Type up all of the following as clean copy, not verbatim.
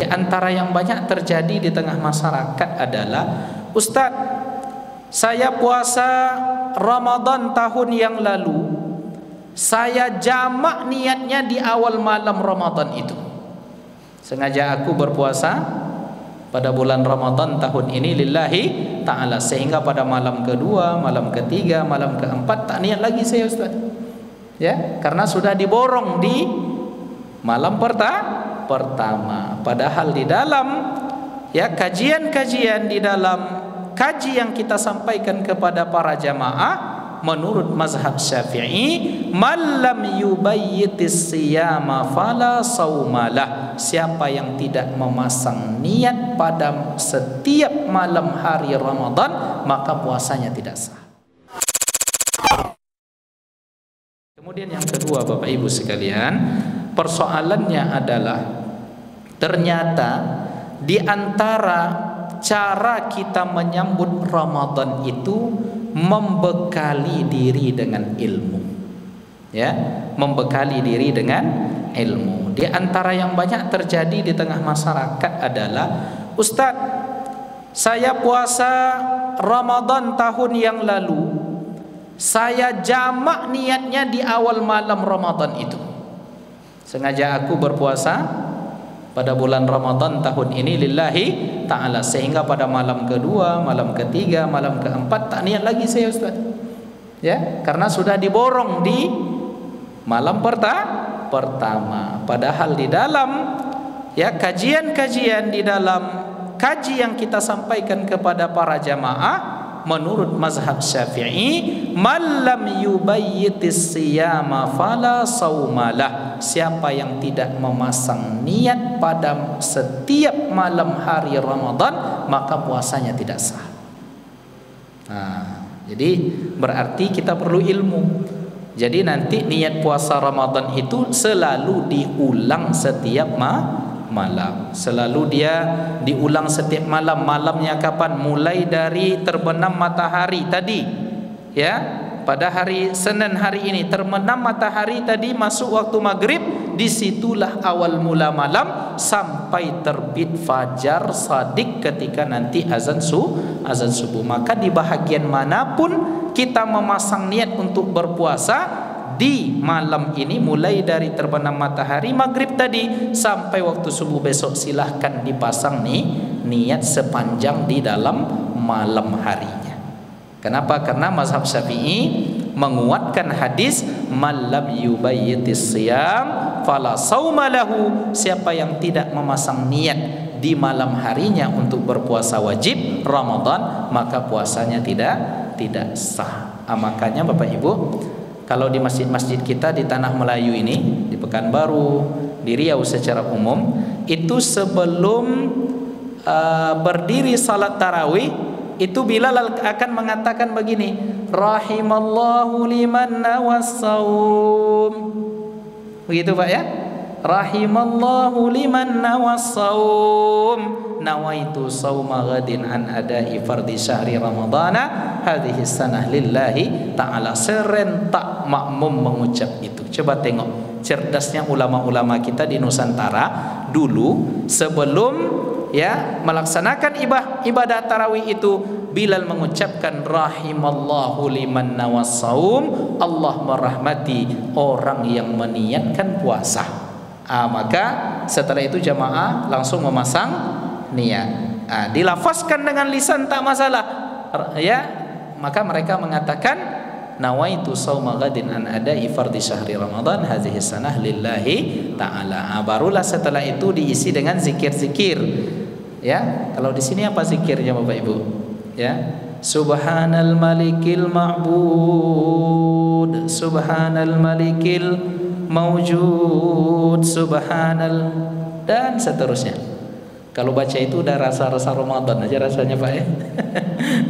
Di antara yang banyak terjadi di tengah masyarakat adalah, Ustadz, saya puasa Ramadan tahun yang lalu, saya jamak niatnya di awal malam Ramadan itu. Sengaja aku berpuasa pada bulan Ramadan tahun ini lillahi ta'ala, sehingga pada malam kedua, malam ketiga, malam keempat tak niat lagi saya, Ustaz. Ya, karena sudah diborong di malam pertama. Padahal di dalam kajian-kajian, di dalam kaji yang kita sampaikan kepada para jamaah, menurut mazhab Syafi'i, man lam yubayyitis siyama fala saumalah. Siapa yang tidak memasang niat pada setiap malam hari Ramadan, maka puasanya tidak sah. Kemudian yang kedua, Bapak Ibu sekalian, persoalannya adalah ternyata di antara cara kita menyambut Ramadan itu membekali diri dengan ilmu. Ya, membekali diri dengan ilmu. Di antara yang banyak terjadi di tengah masyarakat adalah, Ustadz, saya puasa Ramadan tahun yang lalu, saya jamak niatnya di awal malam Ramadan itu. Sengaja aku berpuasa pada bulan Ramadan tahun ini lillahi ta'ala, sehingga pada malam kedua, malam ketiga, malam keempat tak niat lagi saya, Ustaz. Ya, karena sudah diborong di malam pertama. Padahal di dalam kajian-kajian, di dalam kaji yang kita sampaikan kepada para jamaah, menurut mazhab Syafi'i, man lam yubayyitis siyama fala saumalah. Siapa yang tidak memasang niat pada setiap malam hari Ramadan, maka puasanya tidak sah. Jadi berarti kita perlu ilmu. Jadi nanti niat puasa Ramadan itu selalu diulang setiap malam. Selalu dia diulang setiap malam. Malamnya kapan? Mulai dari terbenam matahari tadi. Ya, pada hari Senin hari ini terbenam matahari tadi, masuk waktu maghrib, disitulah awal mula malam sampai terbit fajar shadiq ketika nanti azan subuh. Maka di bahagian manapun kita memasang niat untuk berpuasa di malam ini, mulai dari terbenam matahari maghrib tadi sampai waktu subuh besok, silahkan dipasang niat sepanjang di dalam malam harinya. Kenapa? Karena mazhab Syafi'i menguatkan hadis man lam yubayyitis siyam fala sauma lahu. Siapa yang tidak memasang niat di malam harinya untuk berpuasa wajib Ramadan, maka puasanya tidak sah. Makanya Bapak Ibu, kalau di masjid-masjid kita di Tanah Melayu ini, di Pekanbaru, di Riau secara umum, itu sebelum berdiri salat tarawih, itu Bilal akan mengatakan begini, rahimallahu liman nawassawm. Begitu Pak ya? Rahimallahu liman nawassawm, nawaitu sawma ghadin an adai fardi syahri ramadana hadhihi sanah lillahi ta'ala. Serentak makmum mengucap itu. Coba tengok cerdasnya ulama-ulama kita di Nusantara dulu, sebelum melaksanakan ibadah tarawih itu, Bilal mengucapkan rahimallahu liman nawassawm, Allah merahmati orang yang meniatkan puasa. Maka setelah itu jamaah langsung memasang niat. Dilafazkan dengan lisan tak masalah. Maka mereka mengatakan nawaitu shauma ghadin an adai fardhi syahri ramadan hadhihi sanah lillahi ta'ala. Barulah setelah itu diisi dengan zikir-zikir. Ya, kalau di sini apa zikirnya Bapak Ibu? Ya, subhanal malikil ma'bud, subhanal malikil mawjud, subhanal, dan seterusnya. Kalau baca itu udah rasa-rasa Ramadan aja rasanya Pak ya.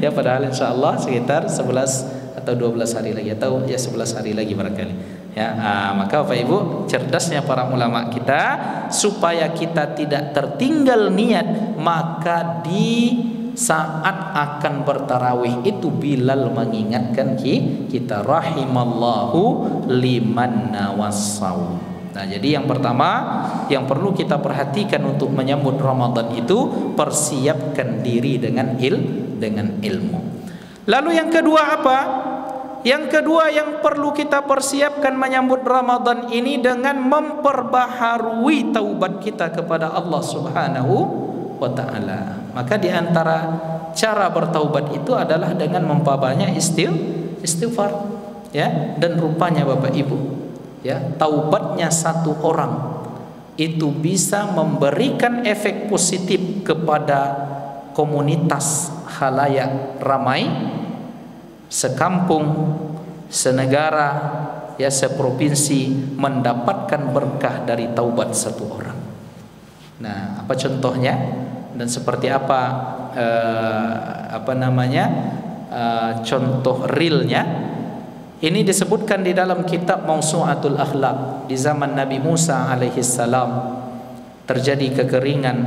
Ya, padahal insya Allah sekitar 11 atau 12 hari lagi, atau 11 hari lagi barangkali. Maka Bapak Ibu, cerdasnya para ulama kita, supaya kita tidak tertinggal niat, maka di saat akan bertarawih itu Bilal mengingatkan kita rahimallahu liman nawassawm. Nah, jadi yang pertama yang perlu kita perhatikan untuk menyambut Ramadan itu persiapkan diri dengan ilmu. Lalu yang kedua apa? Yang kedua yang perlu kita persiapkan menyambut Ramadan ini dengan memperbaharui taubat kita kepada Allah Subhanahu wa taala. Maka di antara cara bertaubat itu adalah dengan memperbanyak istighfar, ya. Dan rupanya Bapak Ibu, ya, taubatnya satu orang itu bisa memberikan efek positif kepada komunitas khalayak ramai, sekampung, senegara, ya, seprovinsi mendapatkan berkah dari taubat satu orang. Nah, apa contohnya dan seperti apa contoh realnya? Ini disebutkan di dalam kitab Mausu'atul Akhlaq. Di zaman Nabi Musa alaihissalam terjadi kekeringan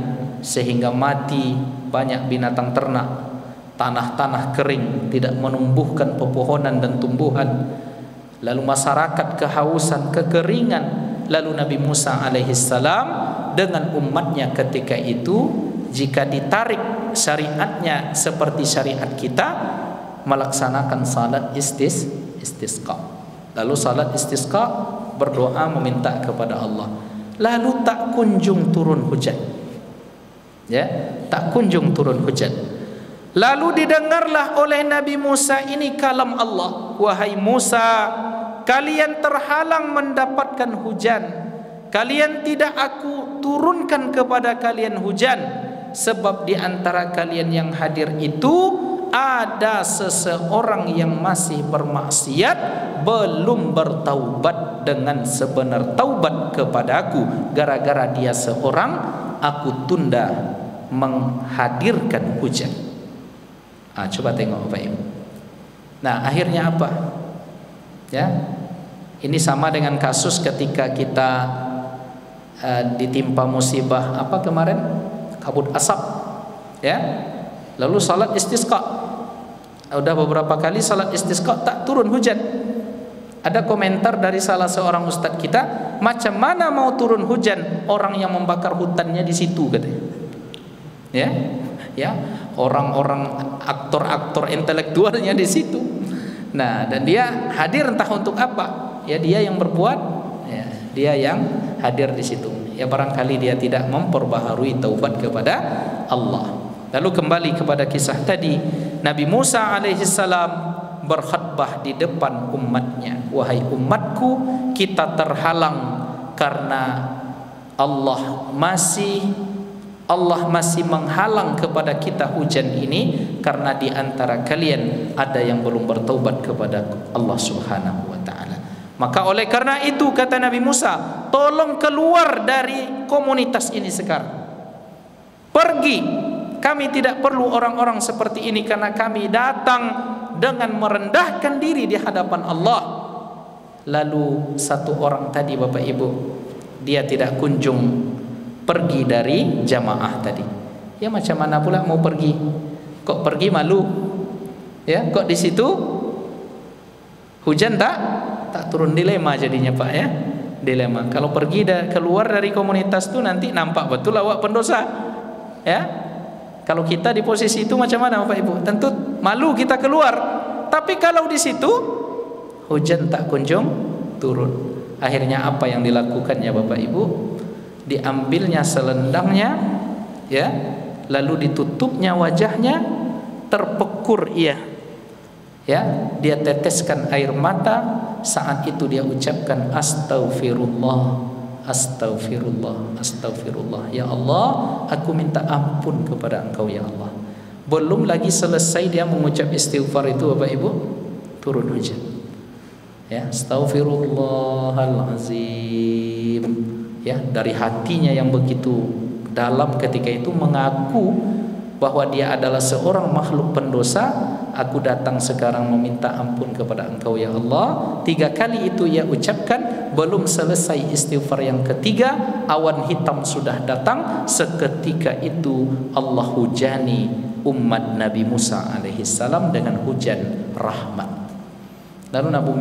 sehingga mati banyak binatang ternak, tanah-tanah kering, tidak menumbuhkan pepohonan dan tumbuhan. Lalu masyarakat kehausan, kekeringan. Lalu Nabi Musa alaihissalam dengan umatnya ketika itu, jika ditarik syariatnya seperti syariat kita, melaksanakan salat istisqa. Lalu salat istisqa, berdoa meminta kepada Allah. Lalu tak kunjung turun hujan, ya, tak kunjung turun hujan. Lalu didengarlah oleh Nabi Musa ini kalam Allah, wahai Musa, kalian terhalang mendapatkan hujan, kalian tidak aku turunkan kepada kalian hujan, sebab di antara kalian yang hadir itu ada seseorang yang masih bermaksiat, belum bertaubat dengan sebenar taubat kepadaku. Gara-gara dia seorang, aku tunda menghadirkan hujan. Coba tengok Bapak Ibu. Nah, akhirnya apa? Ya, ini sama dengan kasus ketika kita ditimpa musibah apa kemarin, kabut asap, ya. Lalu salat istisqa. Udah beberapa kali salat istisqa tak turun hujan. Ada komentar dari salah seorang ustadz kita, macam mana mau turun hujan orang yang membakar hutannya di situ, katanya. Ya, orang-orang aktor-aktor intelektualnya di situ. Nah, dan dia hadir entah untuk apa? Ya, dia yang berbuat, ya, dia yang hadir di situ. Ya, barangkali dia tidak memperbaharui taubat kepada Allah. Lalu kembali kepada kisah tadi, Nabi Musa alaihissalam berkhutbah di depan umatnya, wahai umatku, kita terhalang karena Allah masih menghalang kepada kita hujan ini karena di antara kalian ada yang belum bertaubat kepada Allah Subhanahu wa taala. Maka oleh karena itu kata Nabi Musa, tolong keluar dari komunitas ini sekarang. Pergi. Kami tidak perlu orang-orang seperti ini karena kami datang dengan merendahkan diri di hadapan Allah. Lalu satu orang tadi Bapak Ibu, dia tidak kunjung pergi dari jamaah tadi. Ya, macam mana pula mau pergi? Kok pergi malu? Ya, kok di situ hujan tak turun, dilema jadinya Pak, ya. Dilema. Kalau pergi keluar dari komunitas itu nanti nampak betul awak pendosa. Ya. Kalau kita di posisi itu macam mana Bapak Ibu? Tentu malu kita keluar. Tapi kalau di situ hujan tak kunjung turun. Akhirnya apa yang dilakukannya Bapak Ibu? Diambilnya selendangnya, ya, lalu ditutupnya wajahnya, terpekur ia, ya, dia teteskan air mata. Saat itu dia ucapkan astaghfirullah, astaghfirullah, astaghfirullah, ya Allah, aku minta ampun kepada Engkau ya Allah. Belum lagi selesai dia mengucap istighfar itu Bapak Ibu, turun hujan. Ya, astaghfirullahalazim. Ya, dari hatinya yang begitu dalam ketika itu mengaku bahwa dia adalah seorang makhluk pendosa. Aku datang sekarang meminta ampun kepada Engkau ya Allah. 3 kali itu ia ucapkan. Belum selesai istighfar yang ketiga, awan hitam sudah datang. Seketika itu Allah hujani umat Nabi Musa alaihissalam dengan hujan rahmat. Lalu Nabi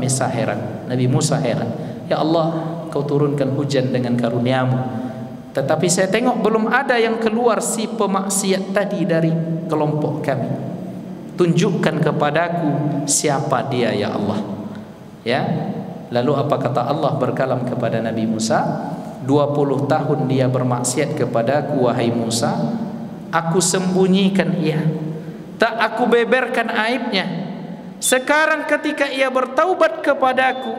Musa heran, ya Allah, kau turunkan hujan dengan karuniamu. Tetapi saya tengok belum ada yang keluar si pemaksiat tadi dari kelompok kami. Tunjukkan kepadaku siapa dia ya Allah. Ya. Lalu apa kata Allah berkalam kepada Nabi Musa? 20 tahun dia bermaksiat kepadaku wahai Musa, aku sembunyikan ia, tak aku beberkan aibnya. Sekarang ketika ia bertaubat kepadaku,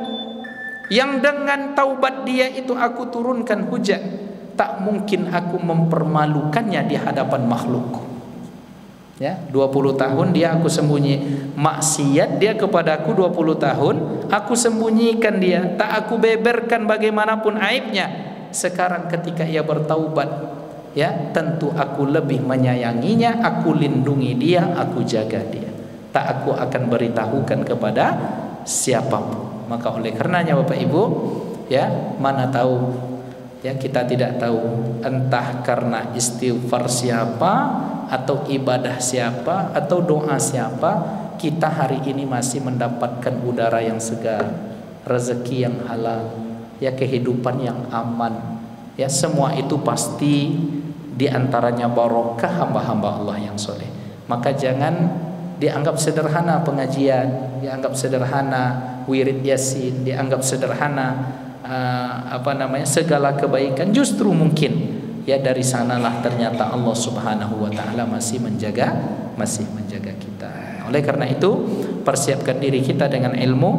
yang dengan taubat dia itu aku turunkan hujan, tak mungkin aku mempermalukannya di hadapan makhlukku. Ya, 20 tahun dia aku sembunyi maksiat dia kepadaku 20 tahun, aku sembunyikan dia, tak aku beberkan bagaimanapun aibnya. Sekarang ketika ia bertaubat, ya, tentu aku lebih menyayanginya, aku lindungi dia, aku jaga dia. Tak aku akan beritahukan kepada siapapun. Maka oleh karenanya Bapak Ibu, ya, mana tahu, ya, kita tidak tahu entah karena istighfar siapa atau ibadah siapa atau doa siapa, kita hari ini masih mendapatkan udara yang segar, rezeki yang halal, ya, kehidupan yang aman. Ya, semua itu pasti diantaranya barokah hamba-hamba Allah yang soleh. Maka jangan dianggap sederhana pengajian, dianggap sederhana wirid yasin, dianggap sederhana segala kebaikan. Justru mungkin, ya, dari sanalah ternyata Allah Subhanahu wa taala masih menjaga kita. Oleh karena itu, persiapkan diri kita dengan ilmu,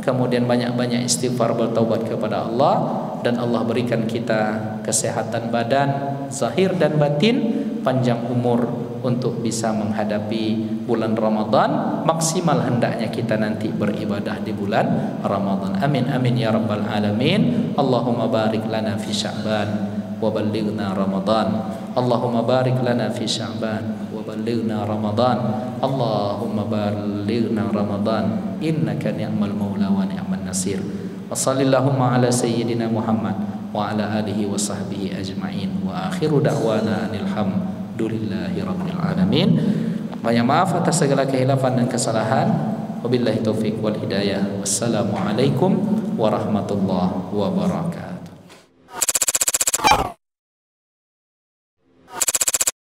kemudian banyak-banyak istighfar, bertaubat kepada Allah, dan Allah berikan kita kesehatan badan zahir dan batin, panjang umur untuk bisa menghadapi bulan Ramadan. Maksimal hendaknya kita nanti beribadah di bulan Ramadan. Amin amin ya rabbal alamin. Allahumma barik lana fi Sya'ban wa ballighna Ramadan. Allahumma barik lana fi Sya'ban wa ballighna Ramadan. Allahumma ballighna Ramadan innaka ni'mal maula wa ni'man nasir. Wa sallallahu ala sayyidina Muhammad wa ala alihi wa sahbihi ajma'in. Wa akhiru da'wana alhamdulillahi rabbil alamin. Banyak maaf atas segala kehilafan dan kesalahan. Wabillahi taufiq wal hidayah. Wassalamualaikum warahmatullahi wabarakatuh.